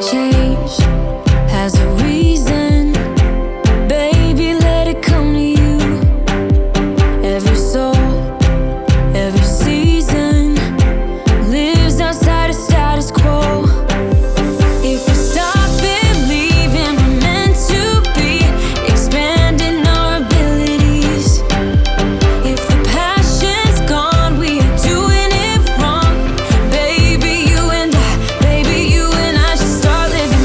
change has a reason. Baby, let it come to you. Every soul, every season lives outside of status quo. If we stop believing we're meant to be, expanding our abilities. If the passion's gone, we are doing it wrong. Baby, you and I should start living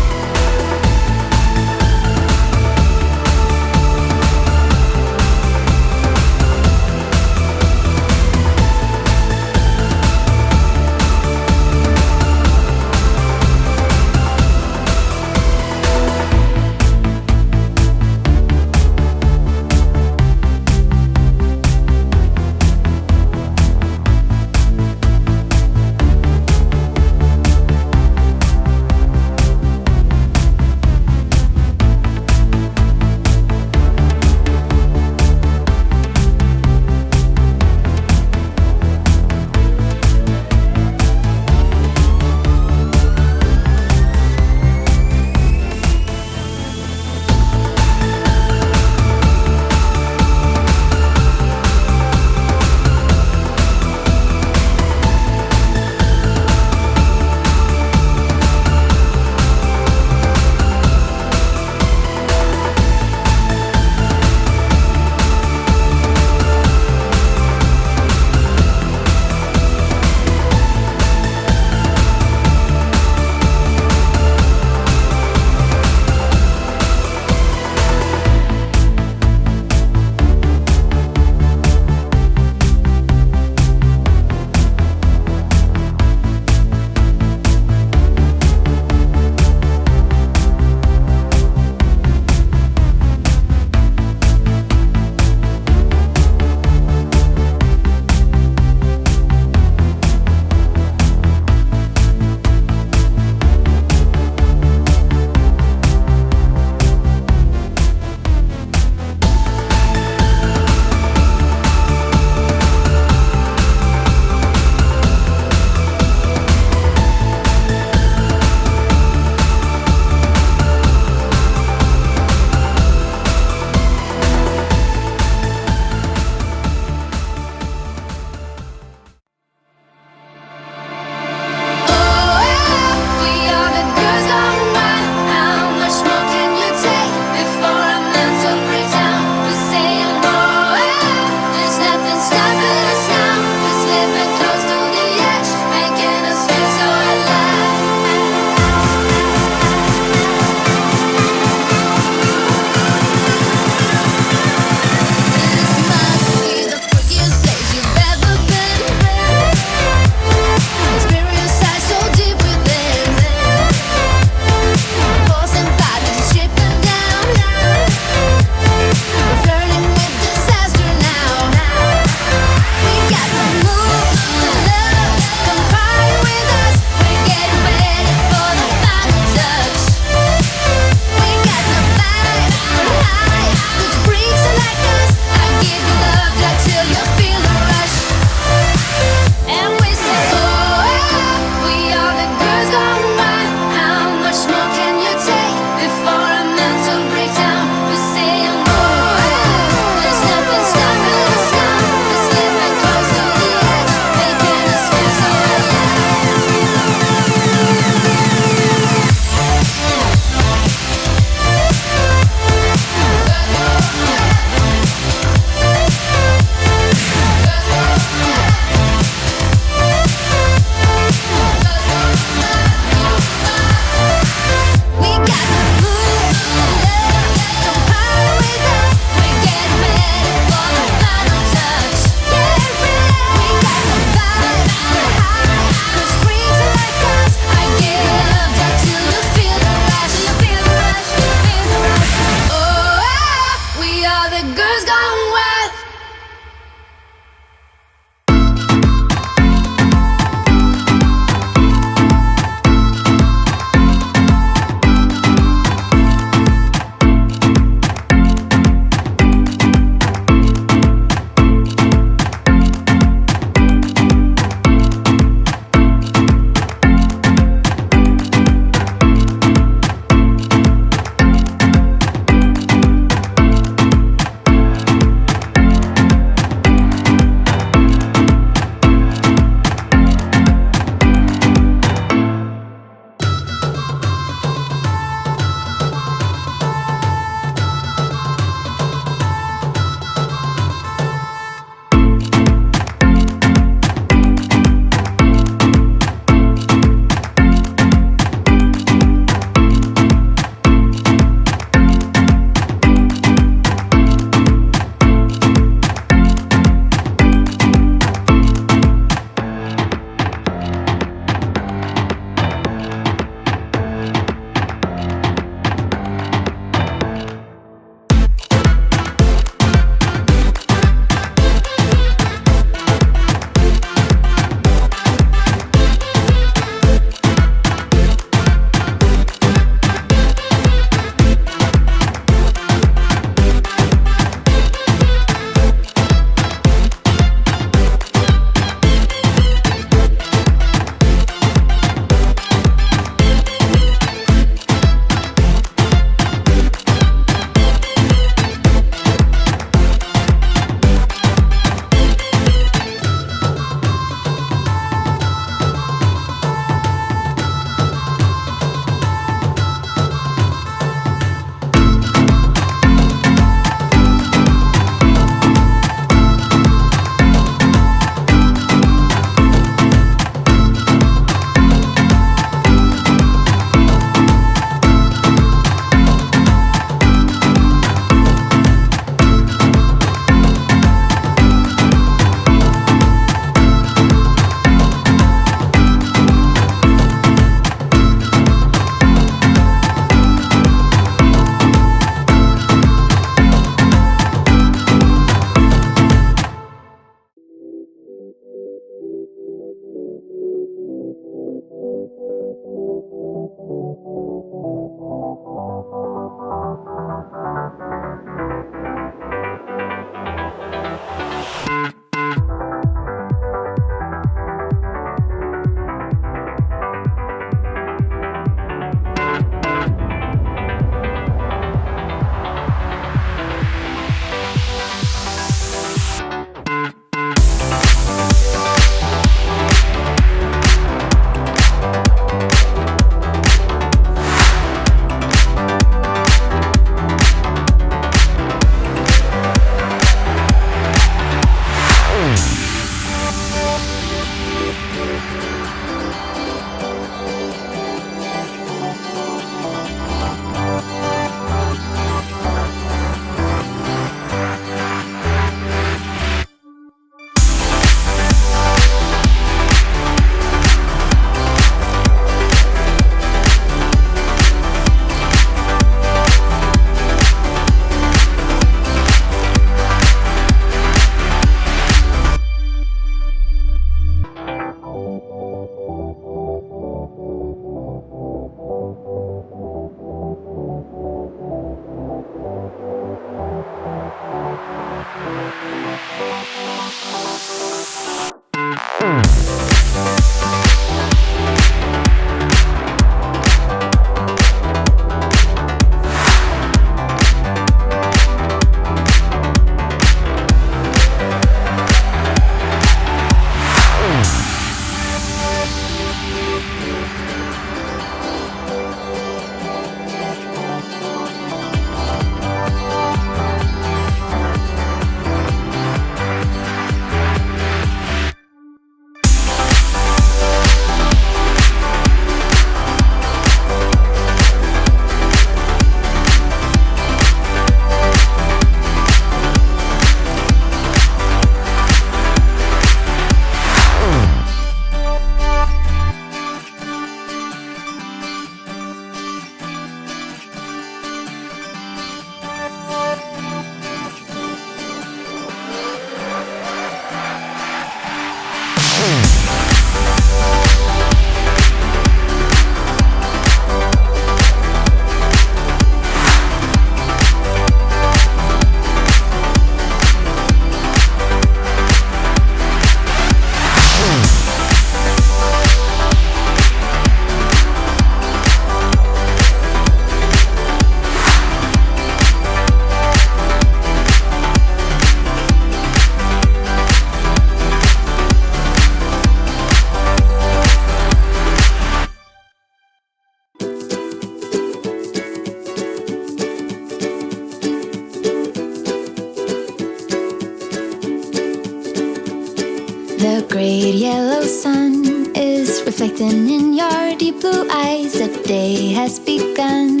The great yellow sun is reflecting in your deep blue eyes. The day has begun.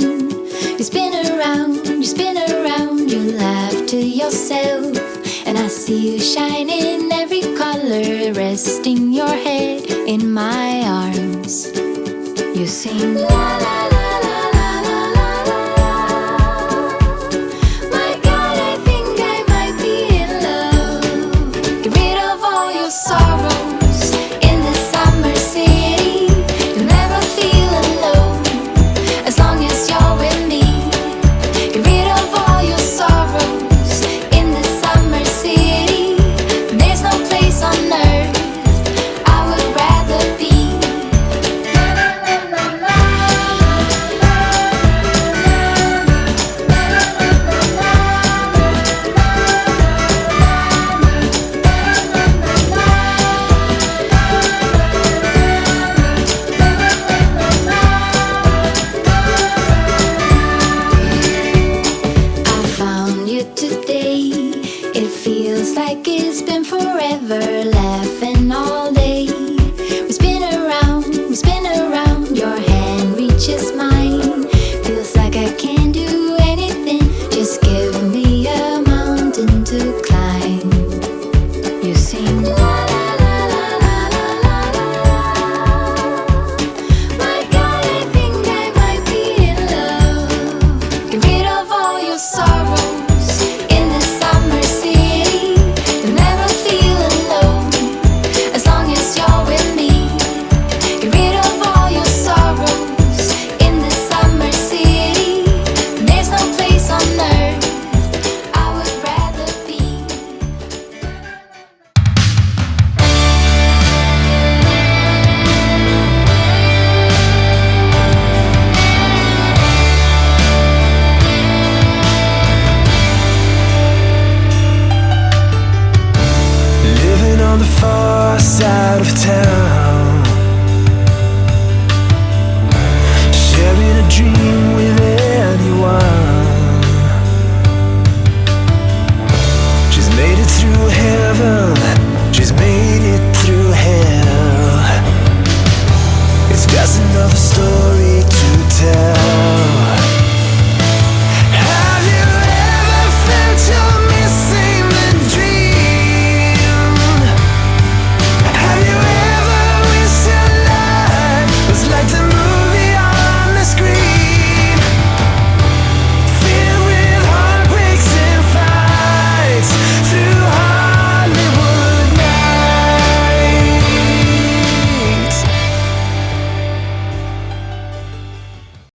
You spin around, you laugh to yourself. And I see you shine in every color, resting your head in my arms. You sing la la la. Sorrows in the summer city. You'll never feel alone as long as you're with me. Get rid of all your sorrows in the summer city. There's no place on earth I would rather be. Like it's been forever, laughing all day. We spin around, your hand reaches mine. Feels like I can't do anything, just give me a mountain to climb. You sing la la la la la la la. My God, I think I might be in love. Get rid of all your sorrows in the summer city. Never feel alone as long as you're with me. Get rid of all your sorrows in the summer city. There's no place on earth I would rather be. Living on the far side of town, sharing a dream